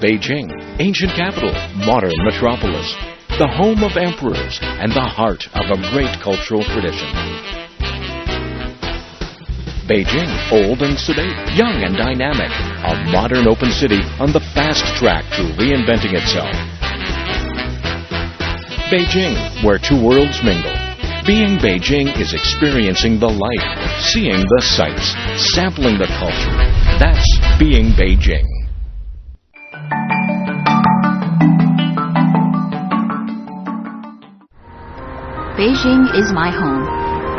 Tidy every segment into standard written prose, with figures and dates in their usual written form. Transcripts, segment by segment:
Beijing, ancient capital, modern metropolis, the home of emperors, and the heart of a great cultural tradition. Beijing, old and sedate, young and dynamic, a modern open city on the fast track to reinventing itself. Beijing, where two worlds mingle. Being Beijing is experiencing the life, seeing the sights, sampling the culture. That's being Beijing. Beijing is my home.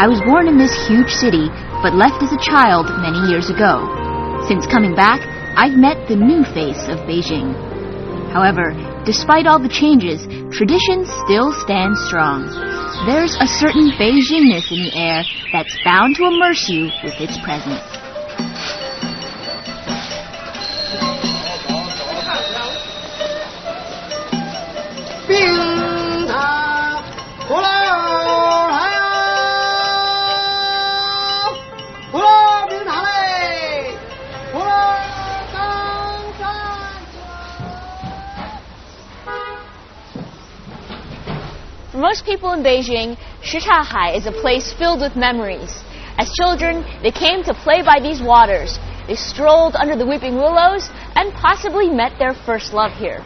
I was born in this huge city, but left as a child many years ago. Since coming back, I've met the new face of Beijing. However, despite all the changes, tradition still stands strong. There's a certain Beijingness in the air that's bound to immerse you with its presence. For most people in Beijing, Shichahai is a place filled with memories. As children, they came to play by these waters. They strolled under the weeping willows and possibly met their first love here.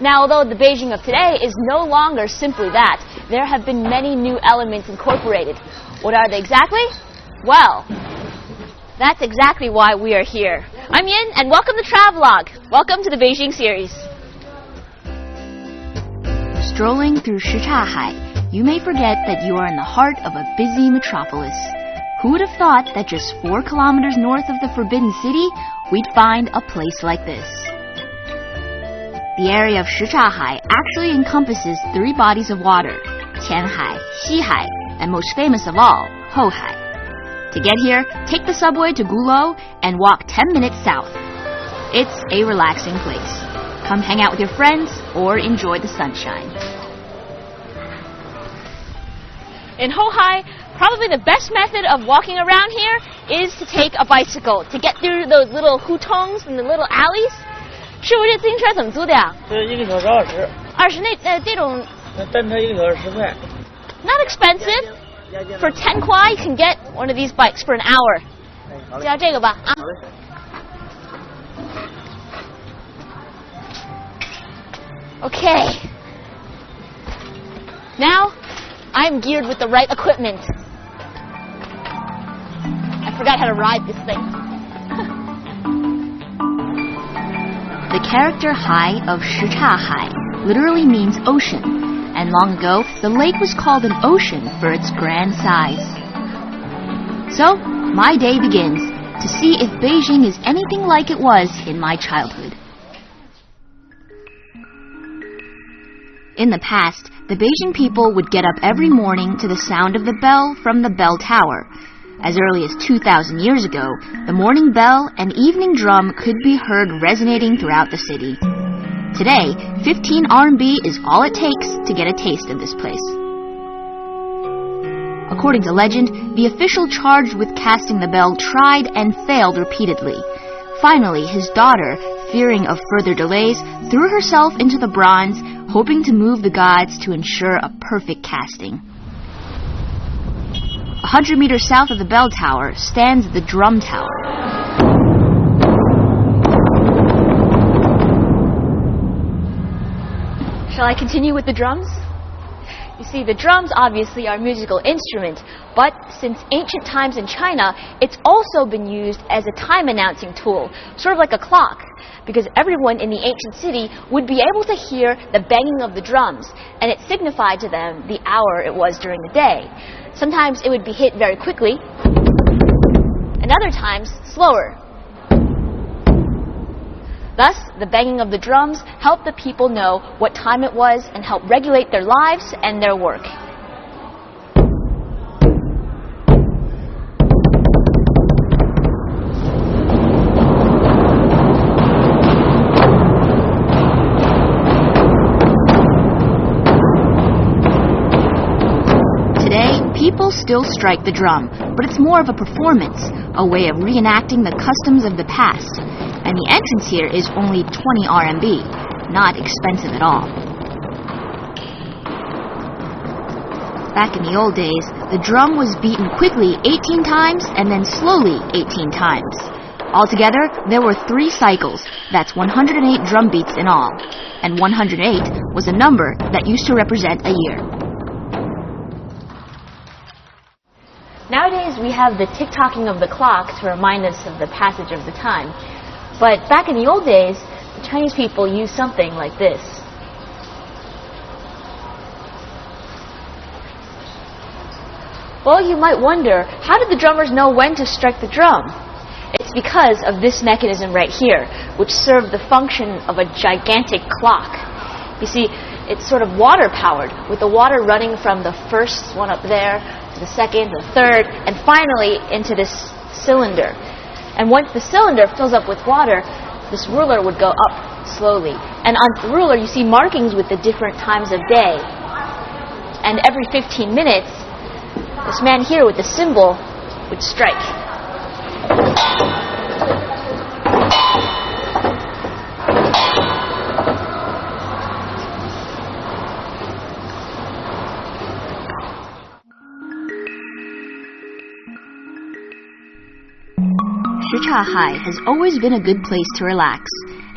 Now, although the Beijing of today is no longer simply that, there have been many new elements incorporated. What are they exactly? Well, that's exactly why we are here. I'm Yin, and welcome to Travelogue. Welcome to the Beijing series. Strolling through Shichahai, you may forget that you are in the heart of a busy metropolis. Who would have thought that just 4 kilometers north of the Forbidden City, we'd find a place like this? The area of Shichahai actually encompasses 3 bodies of water: Qianhai, Xihai, and most famous of all, Hohai. To get here, take the subway to Gulou and walk 10 minutes south. It's a relaxing place. Come hang out with your friends or enjoy the sunshine. In Hohai, probably the best method of walking around here is to take a bicycle to get through those little hutongs and the little alleys. 师傅，这自行车怎么租的呀？这1个小时20。20这种。单车1个小时10块。Not expensive. For 10 kuai, you can get one of these bikes for an hour. 就要这个吧啊。Okay. Now, I'm geared with the right equipment. I forgot how to ride this thing. The character Hai of Shichahai literally means ocean, and long ago, the lake was called an ocean for its grand size. So, my day begins to see if Beijing is anything like it was in my childhood. In the past, the Beijing people would get up every morning to the sound of the bell from the bell tower. As early as 2,000 years ago, the morning bell and evening drum could be heard resonating throughout the city. Today, 15 RMB is all it takes to get a taste of this place. According to legend, the official charged with casting the bell tried and failed repeatedly. Finally, his daughter, fearing of further delays, threw herself into the bronze, hoping to move the gods to ensure a perfect casting. 100 meters south of the bell tower stands the drum tower. Shall I continue with the drums? You see, the drums obviously are a musical instrument, but since ancient times in China, it's also been used as a time announcing tool, sort of like a clock, because everyone in the ancient city would be able to hear the banging of the drums, and it signified to them the hour it was during the day. Sometimes it would be hit very quickly, and other times slower. Thus, the banging of the drums helped the people know what time it was and helped regulate their lives and their work. Today, people still strike the drum, but it's more of a performance, a way of reenacting the customs of the past. and the entrance here is only 20 RMB, not expensive at all. Back in the old days, the drum was beaten quickly 18 times and then slowly 18 times. Altogether, there were 3 cycles, that's 108 drum beats in all, and 108 was a number that used to represent a year. Nowadays, we have the tick-tocking of the clock to remind us of the passage of the time. But back in the old days, the Chinese people used something like this. Well, you might wonder, how did the drummers know when to strike the drum? It's because of this mechanism right here, which served the function of a gigantic clock. You see, it's sort of water-powered, with the water running from the first one up there to the second, the third, and finally into this cylinder. And once the cylinder fills up with water, this ruler would go up slowly. And on the ruler, you see markings with the different times of day. And every 15 minutes, this man here with the cymbal would strike. Shichahai has always been a good place to relax,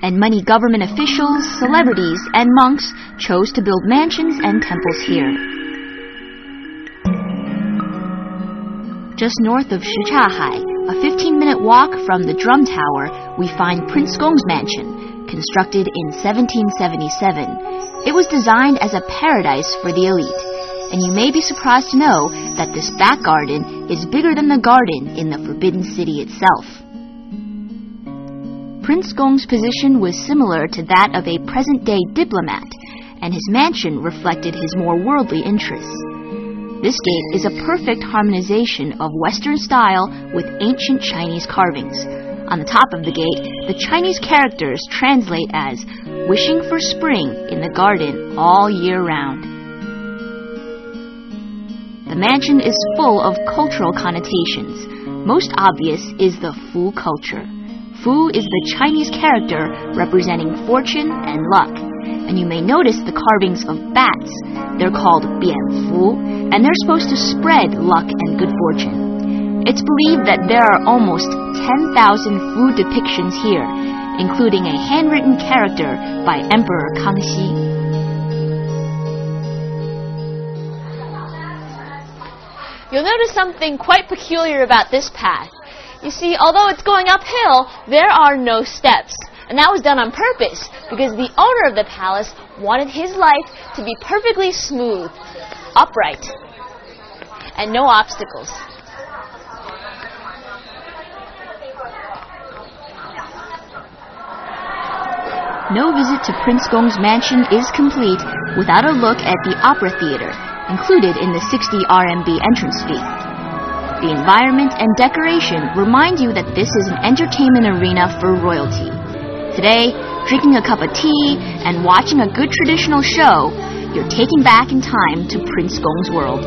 and many government officials, celebrities, and monks chose to build mansions and temples here. Just north of Shichahai, a 15-minute walk from the Drum Tower, we find Prince Gong's mansion, constructed in 1777. It was designed as a paradise for the elite, and you may be surprised to know that this back garden is bigger than the garden in the Forbidden City itself. Prince Gong's position was similar to that of a present-day diplomat, and his mansion reflected his more worldly interests. This gate is a perfect harmonization of Western style with ancient Chinese carvings. On the top of the gate, the Chinese characters translate as wishing for spring in the garden all year round. The mansion is full of cultural connotations. Most obvious is the Fu culture. Fu is the Chinese character representing fortune and luck. And you may notice the carvings of bats. They're called bianfu, and they're supposed to spread luck and good fortune. It's believed that there are almost 10,000 Fu depictions here, including a handwritten character by Emperor Kangxi. You'll notice something quite peculiar about this path. You see, although it's going uphill, there are no steps. And that was done on purpose, because the owner of the palace wanted his life to be perfectly smooth, upright, and no obstacles. No visit to Prince Gong's mansion is complete without a look at the opera theater, included in the 60 RMB entrance fee. The environment and decoration remind you that this is an entertainment arena for royalty. Today, drinking a cup of tea and watching a good traditional show, you're taken back in time to Prince Gong's world.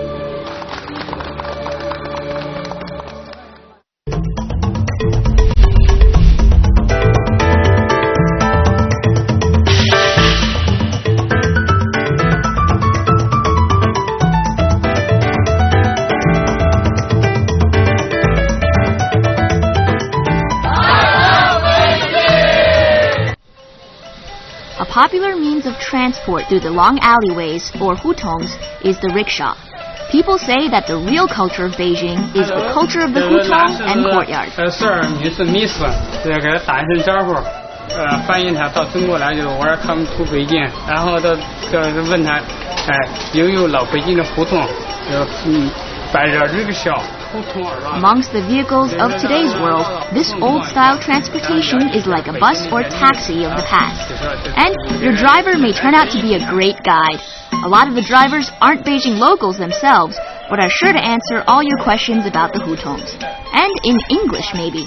A popular means of transport through the long alleyways, or hutongs, is the rickshaw. People say that the real culture of Beijing is the culture of the hutong and courtyard. 女士 Miss 这给他打一声招呼，翻译他到中国来就是我说他们土北京，然后就是问他，有没有老北京的胡同，摆着 rickshaw。 Amongst the vehicles of today's world, this old-style transportation is like a bus or taxi of the past. And your driver may turn out to be a great guide. A lot of the drivers aren't Beijing locals themselves, but are sure to answer all your questions about the hutongs. And in English, maybe.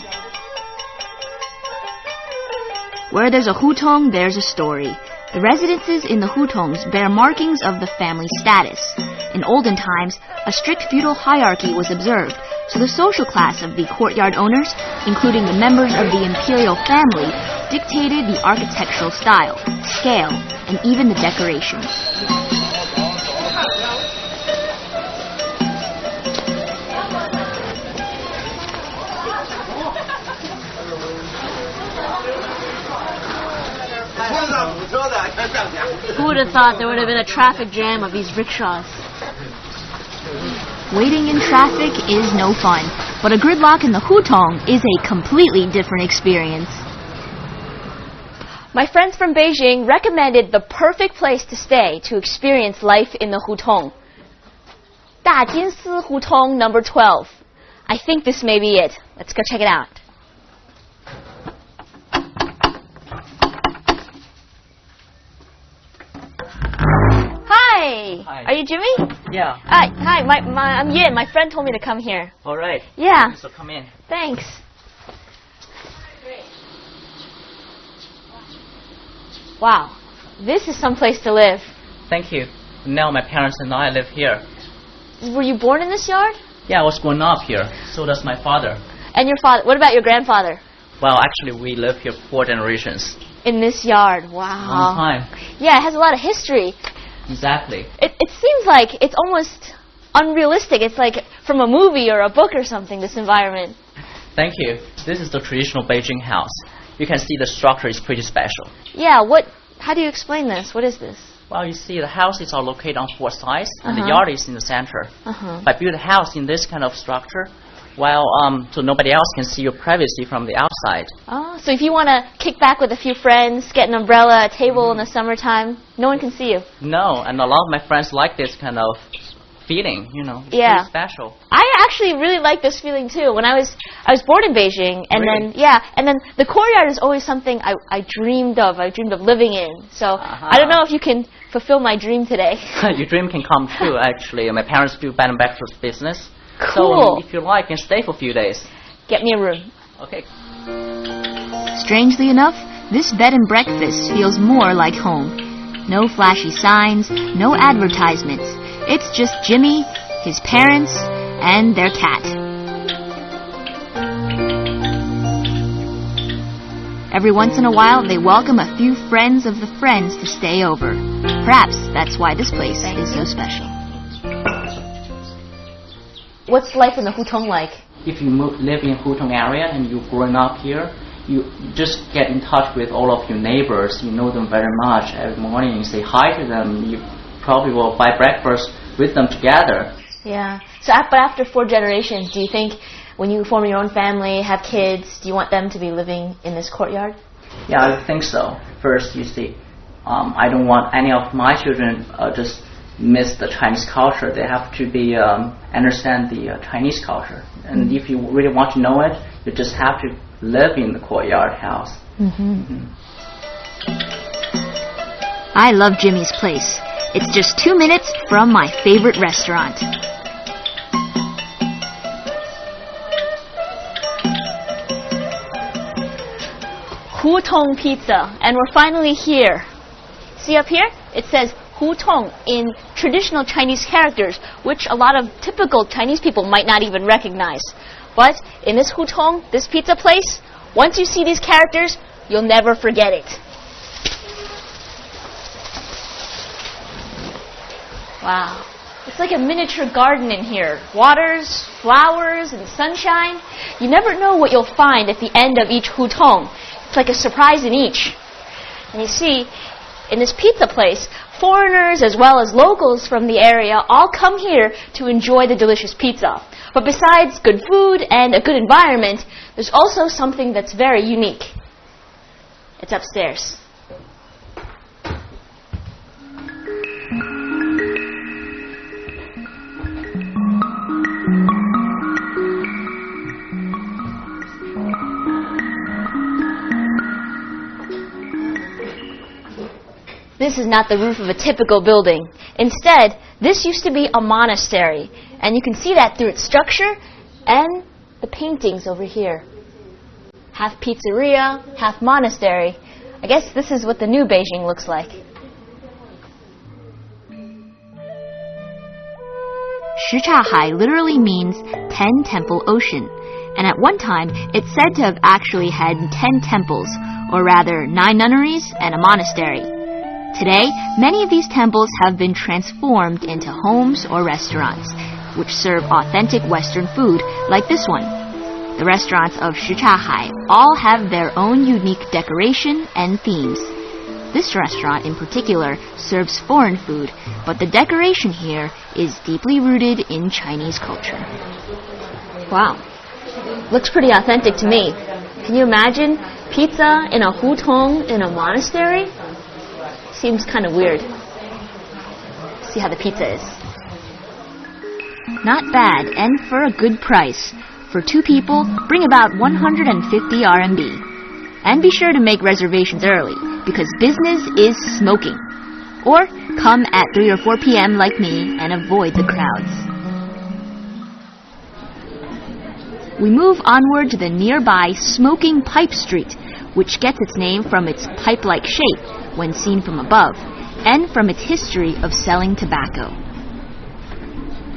Where there's a hutong, there's a story. The residences in the hutongs bear markings of the family status. In olden times, a strict feudal hierarchy was observed, So the social class of the courtyard owners, including the members of the imperial family, dictated the architectural style, scale, and even the decorations. Who would have thought there would have been a traffic jam of these rickshaws? Waiting in traffic is no fun, but a gridlock in the hutong is a completely different experience. My friends from Beijing recommended the perfect place to stay to experience life in the hutong. Dajinsi Hutong number 12. I think this may be it. Let's go check it out. Hi. Hi. Are you Jimmy? Yeah. Hi. I'm Yin. My friend told me to come here. All right. Yeah. So come in. Thanks. Wow. This is some place to live. Thank you. Now my parents and I live here. Were you born in this yard? Yeah, I was growing up here. So does my father. And your father? What about your grandfather? Well, actually, we live here 4 generations. In this yard. Wow. Long time. Yeah, it has a lot of history. Exactly. It seems like it's almost unrealistic. It's like from a movie or a book or something, this environment. Thank you. This is the traditional Beijing house. You can see the structure is pretty special. Yeah, how do you explain this? What is this? Well, you see the houses are located on 4 sides, and the Uh-huh. yard is in the center. Uh-huh. By building a house in this kind of structure, so nobody else can see your privacy from the outside. Oh, so if you want to kick back with a few friends, get an umbrella, a table in the summertime, no one can see you. No, and a lot of my friends like this kind of feeling, It's Yeah. pretty special. I actually really like this feeling too. When I was born in Beijing, and Really? then the courtyard is always something I dreamed of. I dreamed of living in. So Uh-huh. I don't know if you can fulfill my dream today. Your dream can come true, actually. My parents do bed and breakfast business. Cool. So if you like, you can stay for a few days. Get me a room. Okay. Strangely enough, this bed and breakfast feels more like home. No flashy signs, no advertisements. It's just Jimmy, his parents, and their cat. Every once in a while, they welcome a few friends of the friends to stay over. Perhaps that's why this place is so special. What's life in the hutong like? If you live in Hutong area and you've grown up here, you just get in touch with all of your neighbors. You know them very much. Every morning you say hi to them. You probably will buy breakfast with them together. Yeah. So, but after 4 generations, do you think when you form your own family, have kids, do you want them to be living in this courtyard? Yeah, I think so. First, you see, I don't want any of my children just miss the Chinese culture. They have to be understand the Chinese culture. And if you really want to know it, you just have to live in the courtyard house. I love Jimmy's place. It's just 2 minutes from my favorite restaurant. Hutong Pizza, and we're finally here. See up here? It says Hutong in traditional Chinese characters, which a lot of typical Chinese people might not even recognize. But in this hutong, this pizza place, once you see these characters, you'll never forget it. Wow. It's like a miniature garden in here. Waters, flowers, and sunshine. You never know what you'll find at the end of each hutong. It's like a surprise in each. And you see, in this pizza place, foreigners as well as locals from the area all come here to enjoy the delicious pizza. But besides good food and a good environment, there's also something that's very unique. It's upstairs. This is not the roof of a typical building. Instead, this used to be a monastery. And you can see that through its structure and the paintings over here. Half pizzeria, half monastery. I guess this is what the new Beijing looks like. Shichahai literally means 10 temple ocean, and at one time it's said to have actually had 10 temples, or rather 9 nunneries and a monastery. Today, many of these temples have been transformed into homes or restaurants, which serve authentic Western food like this one. The restaurants of Shichahai all have their own unique decoration and themes. This restaurant in particular serves foreign food, but the decoration here is deeply rooted in Chinese culture. Wow. Looks pretty authentic to me. Can you imagine pizza in a hutong in a monastery? Seems kind of weird. See how the pizza is. Not bad, and for a good price. For 2 people, bring about 150 RMB. And be sure to make reservations early, because business is smoking. Or come at 3 or 4 p.m. like me and avoid the crowds. We move onward to the nearby Smoking Pipe Street, which gets its name from its pipe-like shape when seen from above, and from its history of selling tobacco.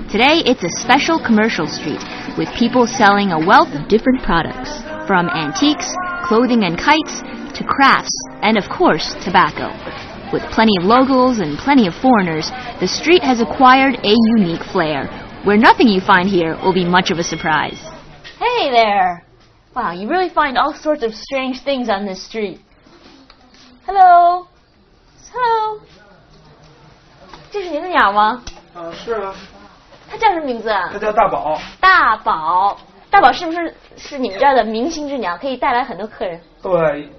Today, it's a special commercial street with people selling a wealth of different products, from antiques, clothing and kites, to crafts, and of course, tobacco. With plenty of locals and plenty of foreigners, the street has acquired a unique flair, where nothing you find here will be much of a surprise. Hey there! Wow, you really find all sorts of strange things on this street. Hello? Hello? 这是您的鸟吗？是啊。它叫什么名字啊？它叫大宝。大宝，大宝是不是你们这儿的明星之鸟，可以带来很多客人？对，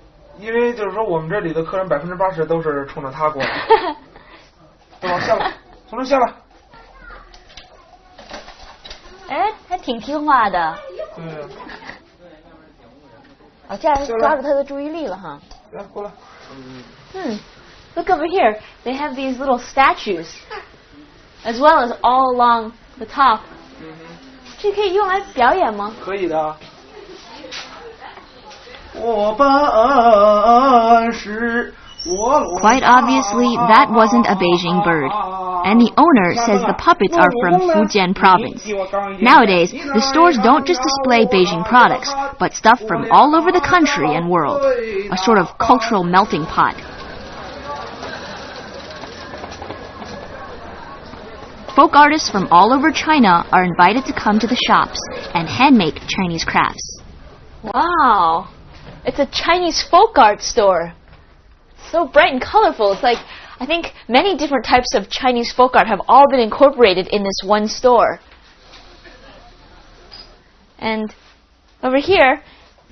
因为就是说我们这里的客人80%都是冲着它过来。大宝下来，从这下来。哎，还挺听话的。对。哦，这样抓住它的注意力了哈。来，过来。Look over here. They have these little statues, as well as all along the top. 这可以用来表演吗？可以的。我本是 Quite obviously, that wasn't a Beijing bird. And the owner says the puppets are from Fujian province. Nowadays, the stores don't just display Beijing products, but stuff from all over the country and world. A sort of cultural melting pot. Folk artists from all over China are invited to come to the shops and hand-make Chinese crafts. Wow! It's a Chinese folk art store. So bright and colorful. It's like, I think many different types of Chinese folk art have all been incorporated in this one store. And over here,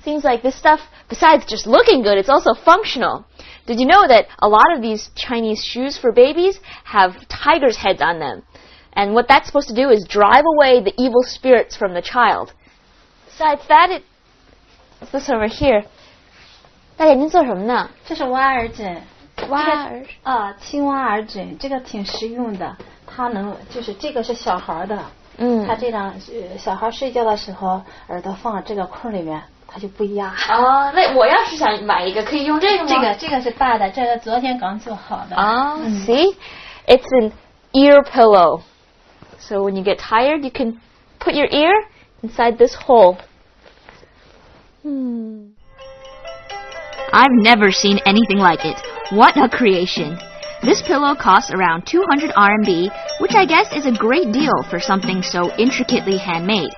seems like this stuff, besides just looking good, it's also functional. Did you know that a lot of these Chinese shoes for babies have tigers' heads on them? And what that's supposed to do is drive away the evil spirits from the child. Besides that, what's this over here? 大姐，您做什么呢？这是挖耳枕，青蛙耳枕，这个挺实用的。它能，就是这个是小孩的，它这样小孩睡觉的时候，耳朵放这个空里面，它就不压。哦，那我要是想买一个，可以用这个吗？这个是大的，这个昨天刚做好的。See, it's an ear pillow. So when you get tired, you can put your ear inside this hole. I've never seen anything like it. What a creation. This pillow costs around 200 RMB, which I guess is a great deal for something so intricately handmade.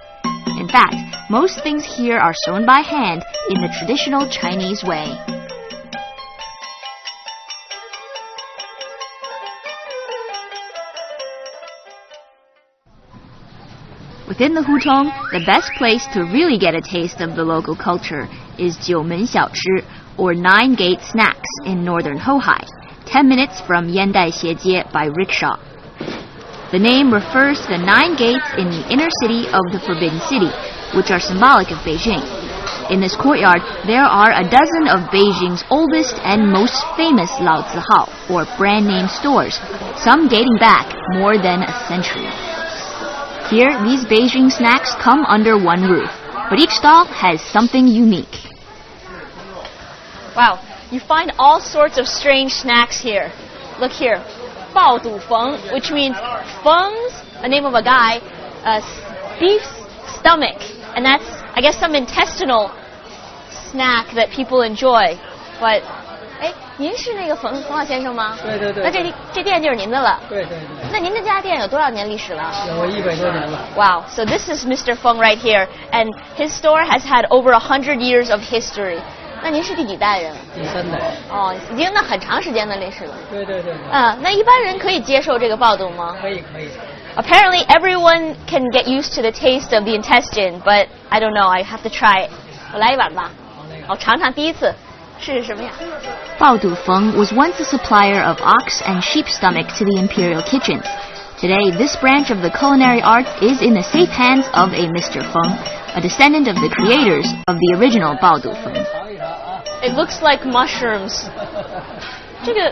In fact, most things here are sewn by hand in the traditional Chinese way. Within the hutong, the best place to really get a taste of the local culture is 九门小吃, or 9 Gate Snacks in northern Hohai, 10 minutes from Yandaixie by rickshaw. The name refers to the 9 gates in the inner city of the Forbidden City, which are symbolic of Beijing. In this courtyard, there are a dozen of Beijing's oldest and most famous Laozihao, or brand name stores, some dating back more than a century. Here, these Beijing snacks come under one roof, but each stall has something unique. Wow, you find all sorts of strange snacks here. Look here, 爆肚冯, which means Feng's a name of a guy, beef stomach, and that's, I guess, some intestinal snack that people enjoy. But, 哎，您是那个冯老先生吗？对对对。那这店就是您的了。对对对。那您这家店有多少年历史了？有100多年了。Wow, so this is Mr. Feng right here, and his store has had over 100 years of history. 那您是第几代人了？第3代。哦，已经那很长时间的历史了。对对对。那一般人可以接受这个爆肚吗？可以。Apparently, everyone can get used to the taste of the intestine, but I don't know. I have to try it. 我来一碗吧。我尝尝第一次是什么呀？ Baodu Feng was once a supplier of ox and sheep stomach to the imperial kitchens. Today, this branch of the culinary arts is in the safe hands of a Mr. Feng, a descendant of the creators of the original Baodu Feng. It looks like mushrooms. 这个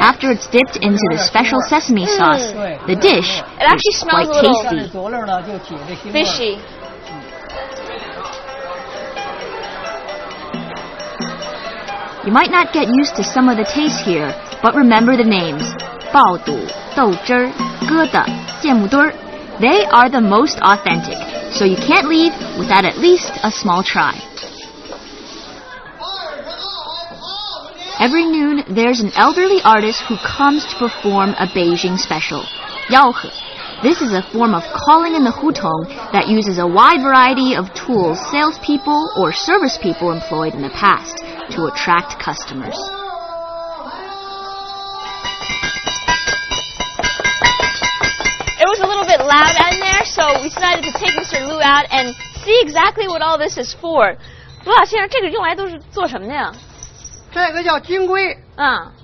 After it's dipped into the special sesame sauce, the dish is quite tasty. Fishy. You might not get used to some of the tastes here, but remember the names: 爆肚, 豆汁儿, 疙瘩, 芥末墩儿. They are the most authentic, so you can't leave without at least a small try. Every noon, there's an elderly artist who comes to perform a Beijing special, 吆喝. This is a form of calling in the hutong that uses a wide variety of tools salespeople or service people employed in the past to attract customers. It was a little bit loud in there, so we decided to take Mr. Liu out and see exactly what all this is for. 卢老先生，这个用来都是做什么的呀？这个叫金龟，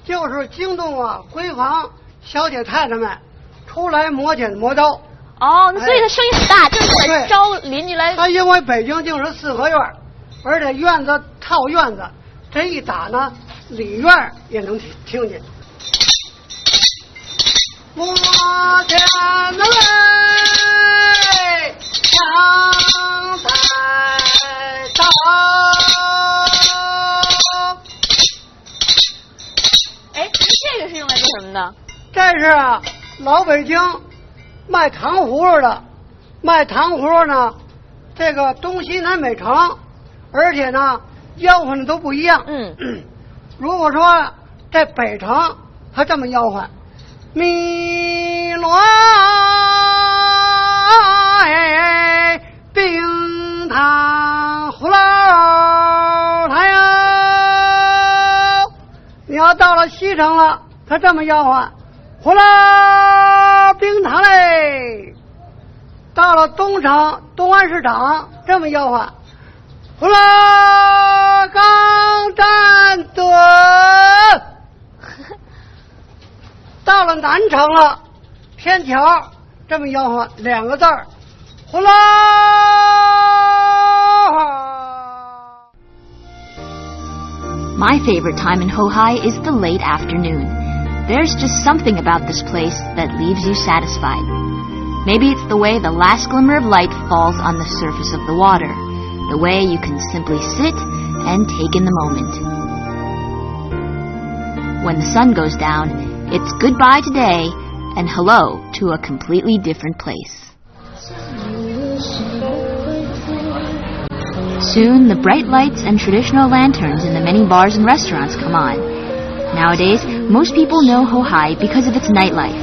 就是惊动闺房小姐太太们出来磨剪磨刀。哦，那所以它声音很大，就是为了招邻居来。它因为北京净是4合院，而且院子套院子，这一打呢，里院也能听见。磨剪子嘞，抢菜刀。这个是用来做什么的？这是老北京卖糖葫芦的，卖糖葫芦呢，这个东西南北城，而且呢吆喝的都不一样。如果说在北城，他这么吆喝：米罗哎，冰糖葫芦来呀！你要到了西城了。他这么吆喝：呼啦冰糖嘞！到了东城东安市场，这么吆喝：呼啦钢蛋墩！到了南城了，天桥这么吆喝2个字儿：呼啦。My favorite time in Hohai is the late afternoon. There's just something about this place that leaves you satisfied. Maybe it's the way the last glimmer of light falls on the surface of the water, the way you can simply sit and take in the moment. When the sun goes down, it's goodbye today and hello to a completely different place. Soon, the bright lights and traditional lanterns in the many bars and restaurants come on. Nowadays, most people know Hohai because of its nightlife.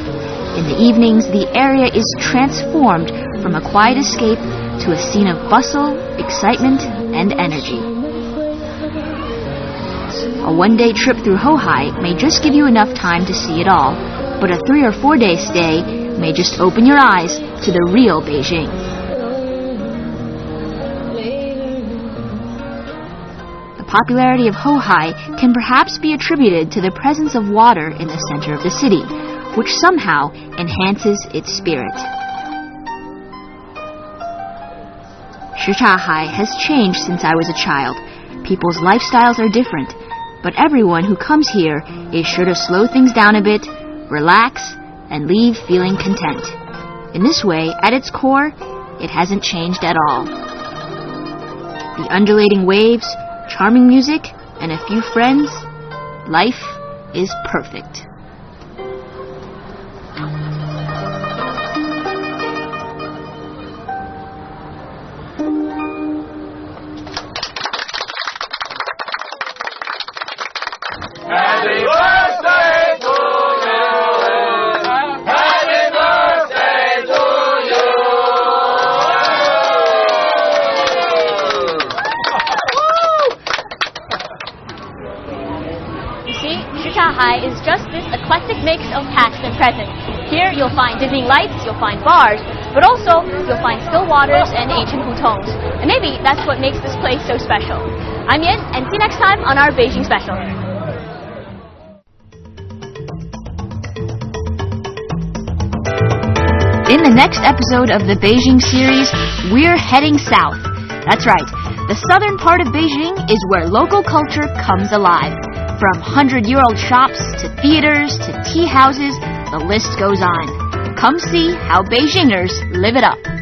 In the evenings, the area is transformed from a quiet escape to a scene of bustle, excitement, and energy. A one-day trip through Hohai may just give you enough time to see it all, but a 3 or 4 day stay may just open your eyes to the real Beijing. The popularity of Hohai can perhaps be attributed to the presence of water in the center of the city, which somehow enhances its spirit. Shichahai has changed since I was a child. People's lifestyles are different, but everyone who comes here is sure to slow things down a bit, relax, and leave feeling content. In this way, at its core, it hasn't changed at all. The undulating waves, charming music, and a few friends, life is perfect. Shanghai is just this eclectic mix of past and present. Here you'll find dizzying lights, you'll find bars, but also you'll find still waters and ancient hutongs. And maybe that's what makes this place so special. I'm Yen, and see you next time on our Beijing Special. In the next episode of the Beijing series, we're heading south. That's right. The southern part of Beijing is where local culture comes alive. From 100-year-old shops to theaters to tea houses, the list goes on. Come see how Beijingers live it up.